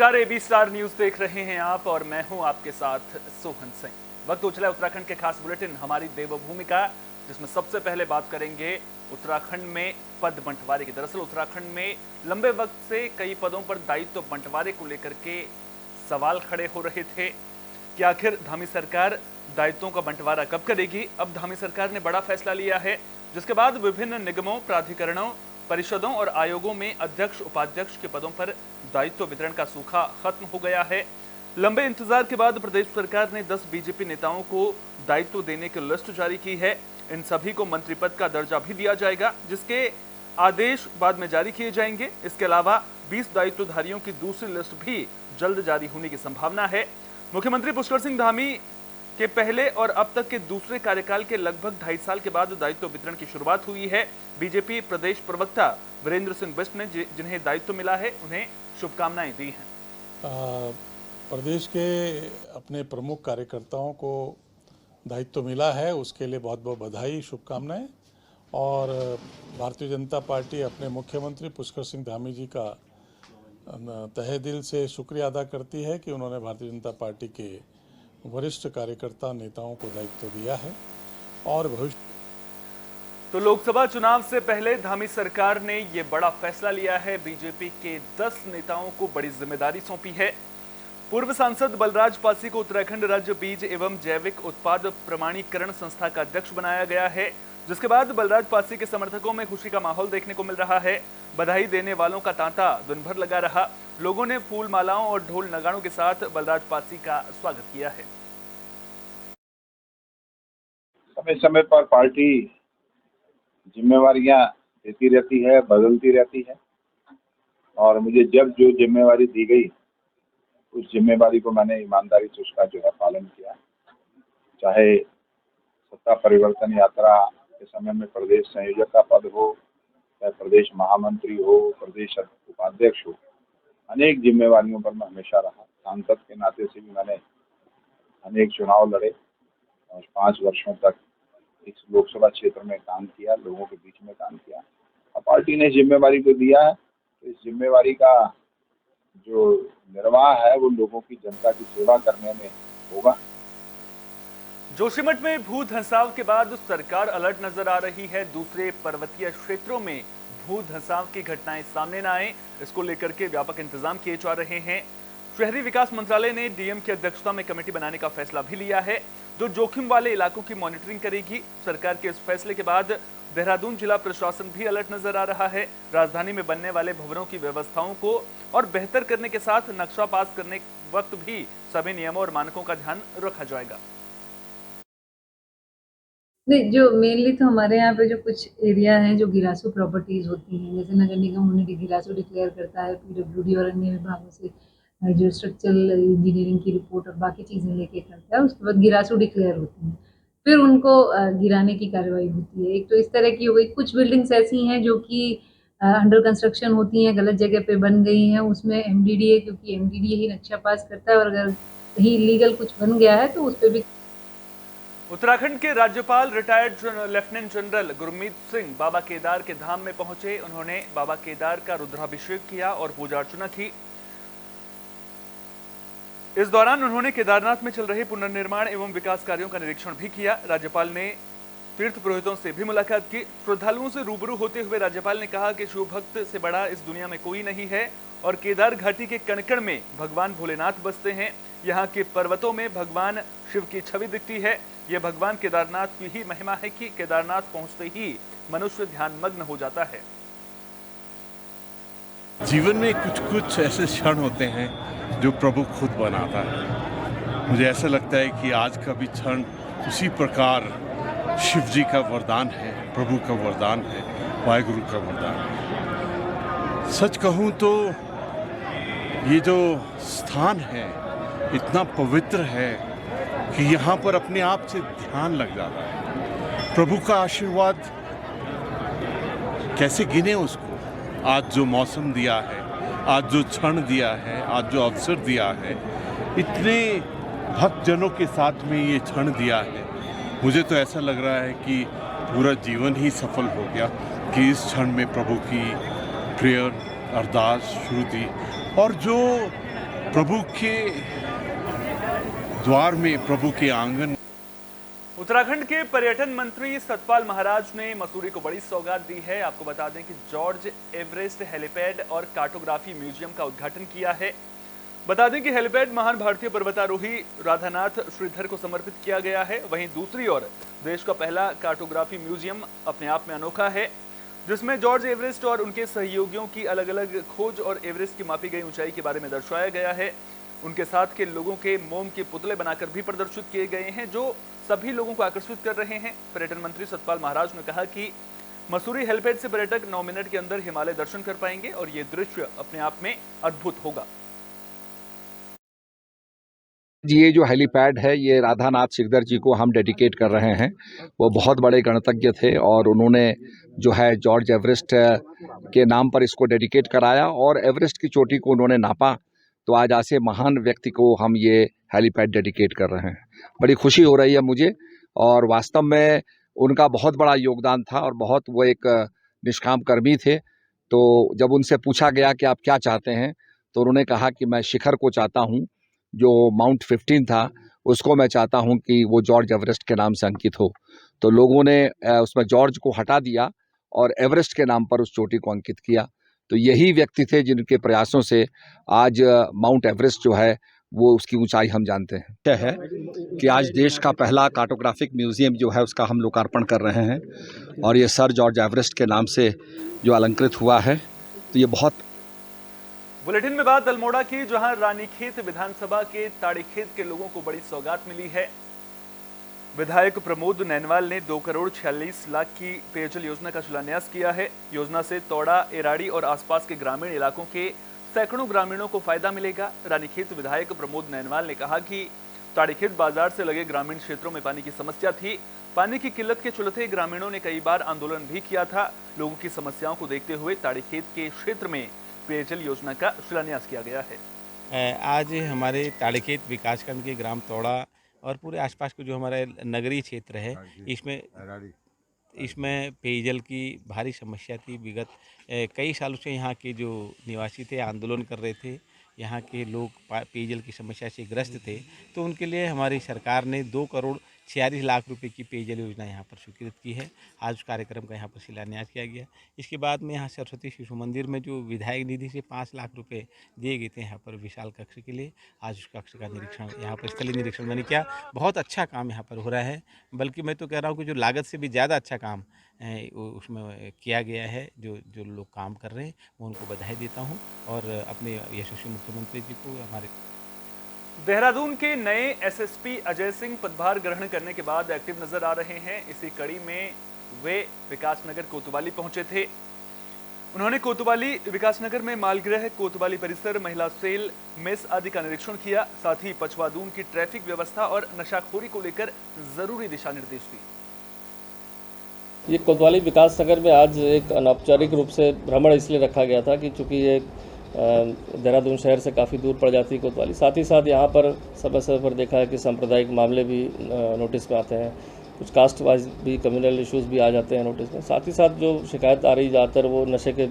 नमस्कार, AB star news देख रहे हैं आप और मैं हूं आपके साथ सोहन सिंह। वक्त हो चला है उत्तराखंड के खास बुलेटिन हमारी देवभूमि का, जिसमें सबसे पहले बात करेंगे उत्तराखंड में पद बंटवारे की। दरअसल उत्तराखंड में लंबे वक्त से कई पदों पर दायित्व बंटवारे को लेकर के सवाल खड़े हो रहे थे कि आखिर धामी सरकार दायित्वों का बंटवारा कब करेगी। अब धामी सरकार ने बड़ा फैसला लिया है, जिसके बाद विभिन्न निगमों, प्राधिकरणों, परिषदों और आयोगों में अध्यक्ष, उपाध्यक्ष के पदों पर दायित्व वितरण का सूखा खत्म हो गया है। लंबे इंतजार के बाद प्रदेश सरकार ने 10 बीजेपी नेताओं को दायित्व देने की लिस्ट जारी की है। इन सभी को मंत्री पद का दर्जा भी दिया जाएगा, जिसके आदेश बाद में जारी किए जाएंगे। इसके अलावा 20 दायित्वधारियों की दूसरी लिस्ट भी जल्द जारी होने की संभावना है। मुख्यमंत्री पुष्कर सिंह धामी के पहले और अब तक के दूसरे कार्यकाल के लगभग 2.5 साल के बाद दायित्व वितरण की शुरुआत हुई है। बीजेपी प्रदेश प्रवक्ता वीरेंद्र सिंह बिष्ट ने जिन्हें दायित्व मिला है, उन्हें शुभकामनाएं दी हैं। प्रदेश के अपने प्रमुख कार्यकर्ताओं को दायित्व मिला है, उसके लिए बहुत बहुत बधाई, शुभकामनाएं। और भारतीय जनता पार्टी अपने मुख्यमंत्री पुष्कर सिंह धामी जी का तहे दिल से शुक्रिया अदा करती है कि उन्होंने भारतीय जनता पार्टी के वरिष्ठ कार्यकर्ता नेताओं को दायित्व दिया है। और भविष्य तो लोकसभा चुनाव से पहले धामी सरकार ने ये बड़ा फैसला लिया है। बीजेपी के 10 नेताओं को बड़ी जिम्मेदारी सौंपी है। पूर्व सांसद बलराज पासी को उत्तराखंड राज्य बीज एवं जैविक उत्पाद प्रमाणीकरण संस्था का अध्यक्ष बनाया गया है, जिसके बाद बलराज पासी के समर्थकों में खुशी का माहौल देखने को मिल रहा है। बधाई देने वालों का तांता दिन भर लगा रहा। लोगों ने फूल मालाओं और ढोल नगाड़ों के साथ बलराज पासी का स्वागत किया है। समय समय पर पार्टी जिम्मेवारियां देती रहती है, बदलती रहती है, और मुझे जब जो जिम्मेवारी दी गई उस जिम्मेवारी को मैंने ईमानदारी से उसका जो है पालन किया। चाहे सत्ता परिवर्तन यात्रा के समय में प्रदेश संयोजक का पद हो, चाहे प्रदेश महामंत्री हो, प्रदेश उपाध्यक्ष हो, अनेक जिम्मेवारियों पर मैं हमेशा रहा। सांसद के नाते से भी मैंने अनेक चुनाव लड़े और 5 वर्षों तक इस लोकसभा क्षेत्र में काम किया, लोगों के बीच में काम किया। और पार्टी ने जिम्मेवारी को दिया है, तो इस जिम्मेवारी का जो निर्वाह है वो लोगों की, जनता की सेवा करने में होगा। जोशीमठ में भू धंसाव के बाद सरकार अलर्ट नजर आ रही है। दूसरे पर्वतीय क्षेत्रों में भू धंसाव की घटनाएं सामने न आए, इसको लेकर के व्यापक इंतजाम किए जा रहे हैं। शहरी विकास मंत्रालय ने डीएम की अध्यक्षता में कमेटी बनाने का फैसला भी लिया है, जो जोखिम वाले इलाकों की मॉनिटरिंग करेगी। सरकार के इस फैसले के बाद देहरादून जिला प्रशासन भी अलर्ट नजर आ रहा है। राजधानी में बनने वाले भवनों की व्यवस्थाओं को और बेहतर करने के साथ नक्शा पास करने वक्त भी सभी नियमों और मानकों का ध्यान रखा जाएगा। नहीं, जो मेनली तो हमारे यहाँ पे जो कुछ एरिया हैं जो गिरासू प्रॉपर्टीज होती हैं, जैसे नगर निगम उन्हें गिरासू डिक्लेयर करता है, पीडब्ल्यूडी और अन्य विभागों से जो स्ट्रक्चरल इंजीनियरिंग की रिपोर्ट और बाकी चीज़ें लेके करता है, उसके बाद गिरासू डिक्लेयर होती हैं, फिर उनको गिराने की कार्रवाई होती है। एक तो इस तरह की हो गई। कुछ बिल्डिंग्स ऐसी हैं जो कि अंडर कंस्ट्रक्शन होती हैं, गलत जगह पे बन गई हैं, उसमें एमडीडीए, क्योंकि एमडीडीए ही नक्शा पास करता है, और अगर कहीं इलीगल कुछ बन गया है तो उस पर भी। उत्तराखंड के राज्यपाल retired lieutenant general Gurmeet Singh Baba Kedar के धाम में पहुंचे। उन्होंने बाबा केदार का रुद्राभिषेक किया और पूजा अर्चना की। इस दौरान उन्होंने केदारनाथ में चल रहे पुनर्निर्माण एवं विकास कार्यों का निरीक्षण भी किया। राज्यपाल ने तीर्थ पुरोहितों से भी मुलाकात की। श्रद्धालुओं से रूबरू होते हुए राज्यपाल ने कहा कि शिव भक्त से बड़ा इस दुनिया में कोई नहीं है और केदार घाटी के कण-कण में भगवान भोलेनाथ बसते हैं। यहाँ के पर्वतों में भगवान शिव की छवि दिखती है। यह भगवान केदारनाथ की ही महिमा है कि केदारनाथ पहुंचते ही मनुष्य ध्यानमग्न हो जाता है। जीवन में कुछ कुछ ऐसे क्षण होते हैं जो प्रभु खुद बनाता है। मुझे ऐसा लगता है कि आज का भी क्षण उसी प्रकार शिव जी का वरदान है, प्रभु का वरदान है, वाहेगुरु का वरदान है। सच कहूँ तो ये जो स्थान है इतना पवित्र है कि यहाँ पर अपने आप से ध्यान लग जाता है। प्रभु का आशीर्वाद कैसे गिने उसको। आज जो मौसम दिया है, आज जो क्षण दिया है, आज जो अवसर दिया है, इतने भक्तजनों के साथ में ये क्षण दिया है, मुझे तो ऐसा लग रहा है कि पूरा जीवन ही सफल हो गया कि इस क्षण में प्रभु की प्रेयर, अरदास, श्रुति और जो प्रभु के द्वार में, प्रभु के आंगन। उत्तराखंड के पर्यटन मंत्री सतपाल महाराज ने मसूरी को बड़ी सौगात दी है। आपको बता दें कि जॉर्ज एवरेस्ट हेलीपैड और कार्टोग्राफी म्यूजियम का उद्घाटन किया है। बता दें कि हेलीपैड महान भारतीय पर्वतारोही राधानाथ श्रीधर को समर्पित किया गया है। वहीं दूसरी ओर देश का पहला कार्टोग्राफी म्यूजियम अपने आप में अनोखा है, जिसमें जॉर्ज एवरेस्ट और उनके सहयोगियों की अलग अलग खोज और एवरेस्ट की मापी गई ऊंचाई के बारे में दर्शाया गया है। उनके साथ के लोगों के मोम के पुतले बनाकर भी प्रदर्शित किए गए हैं, जो सभी लोगों को आकर्षित कर रहे हैं। पर्यटन मंत्री सतपाल महाराज ने कहा कि मसूरी हेलीपैड से पर्यटक 9 मिनट के अंदर हिमालय दर्शन कर पाएंगे और ये दृश्य अपने आप में अद्भुत होगा। ये जो हेलीपैड है ये राधानाथ श्रीधर जी को हम डेडिकेट कर रहे हैं। वो बहुत बड़े गणतज्ञ थे और उन्होंने जो है जॉर्ज एवरेस्ट के नाम पर इसको डेडिकेट कराया और एवरेस्ट की चोटी को उन्होंने नापा। तो आज ऐसे महान व्यक्ति को हम ये हेलीपैड डेडिकेट कर रहे हैं। बड़ी खुशी हो रही है मुझे और वास्तव में उनका बहुत बड़ा योगदान था और बहुत वो एक निष्काम कर्मी थे। तो जब उनसे पूछा गया कि आप क्या चाहते हैं तो उन्होंने कहा कि मैं शिखर को चाहता हूँ, जो माउंट 15 था उसको मैं चाहता हूं कि वो जॉर्ज एवरेस्ट के नाम से अंकित हो। तो लोगों ने उसमें जॉर्ज को हटा दिया और एवरेस्ट के नाम पर उस चोटी को अंकित किया। तो यही व्यक्ति थे जिनके प्रयासों से आज माउंट एवरेस्ट जो है वो उसकी ऊंचाई हम जानते हैं। यह है कि आज देश का पहला कार्टोग्राफिक म्यूजियम जो है उसका हम लोकार्पण कर रहे हैं और ये सर जॉर्ज एवरेस्ट के नाम से जो अलंकृत हुआ है। तो ये बहुत बुलेटिन में बात अल्मोड़ा की, जहां रानीखेत विधानसभा के ताड़ीखेत के लोगों को बड़ी सौगात मिली है। विधायक प्रमोद नैनवाल ने 2 करोड़ 46 लाख की पेयजल योजना का शिलान्यास किया है। योजना से तोड़ा, एराड़ी और आसपास के ग्रामीण इलाकों के सैकड़ों ग्रामीणों को फायदा मिलेगा। रानीखेत विधायक प्रमोद नैनवाल ने कहा कि ताड़ीखेत बाजार से लगे ग्रामीण क्षेत्रों में पानी की समस्या थी। पानी की किल्लत के चलते ग्रामीणों ने कई बार आंदोलन भी किया था। लोगों की समस्याओं को देखते हुए ताड़ीखेत के क्षेत्र में पेयजल योजना का शिलान्यास किया गया है। आज हमारे ताड़ीखेत विकासखंड के ग्राम तोड़ा और पूरे आसपास के जो हमारे नगरीय क्षेत्र है इसमें पेयजल की भारी समस्या थी। विगत कई सालों से यहाँ के जो निवासी थे आंदोलन कर रहे थे। यहाँ के लोग पेयजल की समस्या से ग्रस्त थे, तो उनके लिए हमारी सरकार ने 2 करोड़ 46 लाख रुपए की पेयजल योजना यहाँ पर स्वीकृत की है। आज उस कार्यक्रम का यहाँ पर शिलान्यास किया गया। इसके बाद में यहाँ सरस्वती शिशु मंदिर में जो विधायक निधि से 5 लाख रुपए दिए गए थे यहाँ पर विशाल कक्ष के लिए, आज उस कक्ष का निरीक्षण यहाँ पर स्थलीय निरीक्षण मैंने किया। बहुत अच्छा काम यहाँ पर हो रहा है, बल्कि मैं तो कह रहा हूँ कि जो लागत से भी ज़्यादा अच्छा काम उसमें किया गया है। जो लोग काम कर रहे हैं मैं उनको बधाई देता हूँ और अपने यशस्वी मुख्यमंत्री जी को हमारे। देहरादून के नए एसएसपी अजय सिंह पदभार ग्रहण करने के बाद एक्टिव नजर आ रहे हैं। इसी कड़ी में वे विकासनगर कोतवाली पहुंचे थे। उन्होंने कोतवाली विकासनगर में मालगृह, कोतवाली परिसर, महिला सेल, मेस आदि का निरीक्षण किया। साथ ही पचवादून की ट्रैफिक व्यवस्था और नशाखोरी को लेकर जरूरी दिशा निर्देश दिए। ये कोतवाली विकासनगर में आज एक अनौपचारिक रूप से भ्रमण इसलिए रखा गया था कि चूँकि ये देहरादून शहर से काफ़ी दूर पड़ जाती है कोतवाली। साथ ही साथ यहाँ पर समय समय पर देखा है कि सांप्रदायिक मामले भी नोटिस में आते हैं, कुछ कास्ट वाइज भी कम्युनल इश्यूज़ भी आ जाते हैं नोटिस में। साथ ही साथ जो शिकायत आ रही ज़्यादातर वो नशे के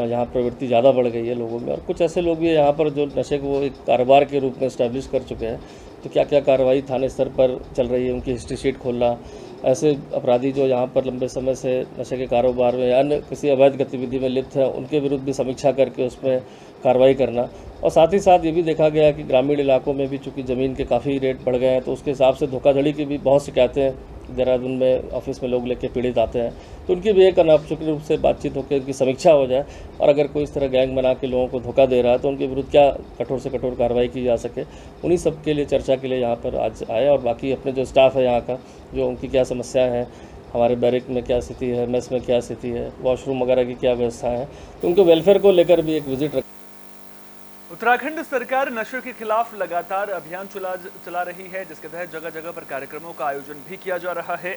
यहाँ प्रवृत्ति ज़्यादा बढ़ गई है लोगों में, और कुछ ऐसे लोग भी हैं यहाँ पर जो नशे को एक कारोबार के रूप में इस्टेब्लिश कर चुके हैं। तो क्या क्या कार्रवाई थाने स्तर पर चल रही है, उनकी हिस्ट्री शीट खोलना, ऐसे अपराधी जो यहाँ पर लंबे समय से नशे के कारोबार में या अन्य किसी अवैध गतिविधि में लिप्त हैं उनके विरुद्ध भी समीक्षा करके उसमें कार्रवाई करना। और साथ ही साथ ये भी देखा गया कि ग्रामीण इलाकों में भी चूँकि ज़मीन के काफ़ी रेट बढ़ गए हैं, तो उसके हिसाब से धोखाधड़ी की भी बहुत शिकायतें देहरादून में ऑफिस में लोग लेके पीड़ित आते हैं। तो उनकी भी एक अनौपचारिक रूप से बातचीत होकर उनकी समीक्षा हो जाए और अगर कोई इस तरह गैंग बना के लोगों को धोखा दे रहा है तो उनके विरुद्ध क्या कठोर से कठोर कार्रवाई की जा सके, उन्हीं सब के लिए चर्चा के लिए यहाँ पर आज आए। और बाकी अपने जो स्टाफ है यहाँ का, जो उनकी क्या समस्याएं हैं, हमारे बैरिक में क्या स्थिति है, मेस में क्या स्थिति है, वॉशरूम वगैरह की क्या व्यवस्था है, तो उनके वेलफेयर को लेकर भी एक विजिट रख। उत्तराखंड सरकार नशे के खिलाफ लगातार अभियान चला रही है, जिसके तहत जगह जगह पर कार्यक्रमों का आयोजन भी किया जा रहा है।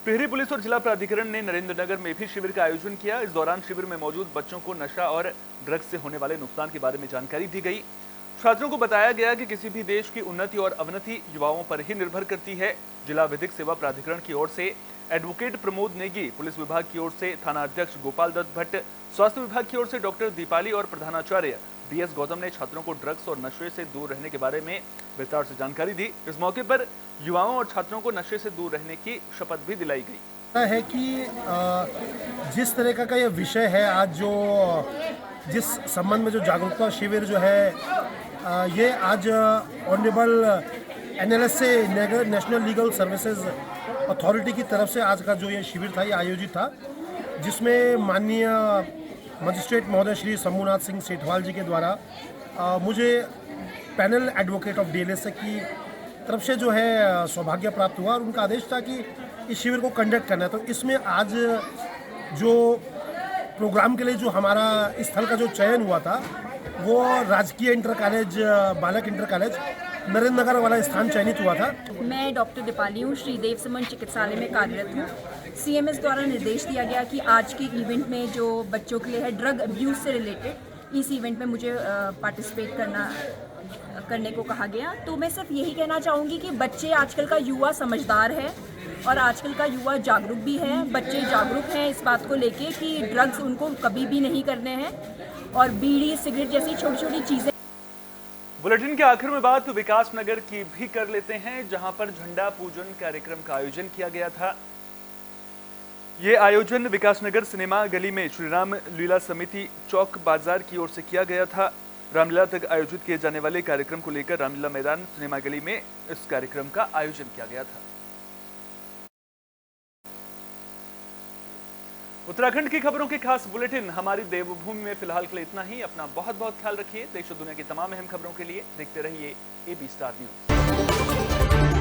टिहरी पुलिस और जिला प्राधिकरण ने नरेंद्रनगर में भी शिविर का आयोजन किया। इस दौरान शिविर में मौजूद बच्चों को नशा और ड्रग्स से होने वाले नुकसान के बारे में जानकारी दी गई। छात्रों को बताया गया कि किसी भी देश की उन्नति और अवनति युवाओं पर ही निर्भर करती है। जिला विधिक सेवा प्राधिकरण की ओर से एडवोकेट प्रमोद नेगी, पुलिस विभाग की ओर से थाना अध्यक्ष गोपाल दत्त भट्ट, स्वास्थ्य विभाग की ओर से डॉक्टर दीपाली और प्रधानाचार्य डीएस गौतम ने छात्रों को ड्रग्स और नशे से दूर रहने के बारे में विस्तार से जानकारी दी। इस मौके पर युवाओं और छात्रों को नशे से दूर रहने की शपथ भी दिलाई गई। है कि जिस तरह का यह विषय है आज जो जिस संबंध में जो जागरूकता शिविर जो है ये आज honourable NLSA national legal services authority की तरफ से आज का जो ये शिविर था ये आयोजित था, जिसमें माननीय मजिस्ट्रेट महोदय श्री शंभुनाथ सिंह सेठवाल जी के द्वारा मुझे पैनल एडवोकेट ऑफ DLSA की तरफ से जो है सौभाग्य प्राप्त हुआ और उनका आदेश था कि इस शिविर को कंडक्ट करना है। तो इसमें आज जो प्रोग्राम के लिए जो हमारा स्थल का जो चयन हुआ था वो राजकीय इंटर कॉलेज बालक इंटर कॉलेज नरेंद्र नगर वाला स्थान चयनित हुआ था। मैं डॉक्टर दीपाली हूँ, श्रीदेव सुमन चिकित्सालय में कार्यरत हूँ। CMS द्वारा निर्देश दिया गया कि आज के इवेंट में जो बच्चों के लिए है ड्रग अब्यूज़ से रिलेटेड, इस इवेंट में मुझे पार्टिसिपेट करने को कहा गया। तो मैं सिर्फ यही कहना चाहूँगी कि बच्चे आजकल का युवा समझदार है और आजकल का युवा जागरूक भी है। बच्चे जागरूक हैं इस बात को लेके कि ड्रग्स उनको कभी भी नहीं करने हैं और बीड़ी सिगरेट जैसी छोटी छोटी चीज़ें। बुलेटिन के आखिर में बात विकास नगर की भी कर लेते हैं, जहां पर झंडा पूजन कार्यक्रम का आयोजन किया गया था। ये आयोजन विकास नगर सिनेमा गली में श्री राम लीला समिति चौक बाजार की ओर से किया गया था। रामलीला तक आयोजित किए जाने वाले कार्यक्रम को लेकर रामलीला मैदान सिनेमा गली में इस कार्यक्रम का आयोजन किया गया था। उत्तराखंड की खबरों की खास बुलेटिन हमारी देवभूमि में फिलहाल के लिए इतना ही। अपना बहुत बहुत ख्याल रखिए। देश और दुनिया की तमाम अहम खबरों के लिए देखते रहिए AB स्टार न्यूज।